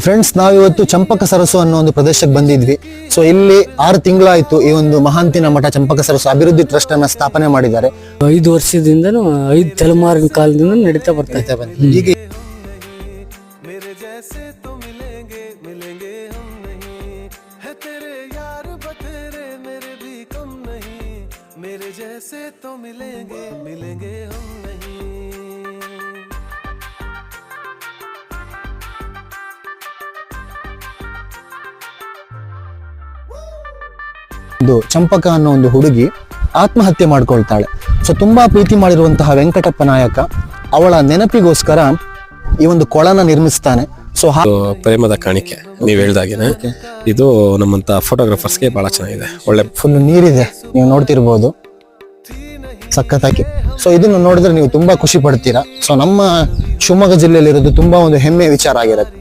Friends, ನಾವಿವತ್ತು ಚಂಪಕ ಸರಸ್ಸು ಅನ್ನೋ ಒಂದು ಪ್ರದೇಶಕ್ಕೆ ಬಂದಿದ್ವಿ. ಸೊ ಇಲ್ಲಿ 6 ತಿಂಗಳಾಯ್ತು ಈ ಒಂದು ಮಹಾಂತಿನ ಮಠ ಚಂಪಕ ಸರಸ್ಸು ಅಭಿವೃದ್ಧಿ ಟ್ರಸ್ಟ್ ಅನ್ನ ಸ್ಥಾಪನೆ ಮಾಡಿದ್ದಾರೆ. 5 ವರ್ಷದಿಂದನೂ 5 ತಲೆಮಾರಿನ ಕಾಲದಿಂದ ನಡೀತಾ ಬರ್ತಾ ಇದೆ. ಈಗ ಚಂಪಕ ಅನ್ನೋ ಒಂದು ಹುಡುಗಿ ಆತ್ಮಹತ್ಯೆ ಮಾಡ್ಕೊಳ್ತಾಳೆ. ಸೊ ತುಂಬಾ ಪ್ರೀತಿ ಮಾಡಿರುವಂತಹ ವೆಂಕಟಪ್ಪ ನಾಯಕ ಅವಳ ನೆನಪಿಗೋಸ್ಕರ ಈ ಒಂದು ಕೊಳನ ನಿರ್ಮಿಸ್ತಾನೆ. ಸೊ ಪ್ರೇಮದ ಕಾಣಿಕೆ ನೀವ್ ಹೇಳ್ದಾಗೇನೆ ಇದು ನಮ್ಮಂತ ಫೋಟೋಗ್ರಾಫರ್ಸ್ಗೆ ಬಹಳ ಚೆನ್ನಾಗಿದೆ. ಒಳ್ಳೆ ಫುಲ್ ನೀರಿದೆ, ನೀವು ನೋಡ್ತಿರ್ಬೋದು ಸಖತ್ತಾಗಿ. ಸೊ ಇದನ್ನು ನೋಡಿದ್ರೆ ನೀವು ತುಂಬಾ ಖುಷಿ ಪಡ್ತೀರಾ. ಸೊ ನಮ್ಮ ಶಿವಮೊಗ್ಗ ಜಿಲ್ಲೆಯಲ್ಲಿ ಇರೋದು ತುಂಬಾ ಒಂದು ಹೆಮ್ಮೆ ವಿಚಾರ ಆಗಿರುತ್ತೆ.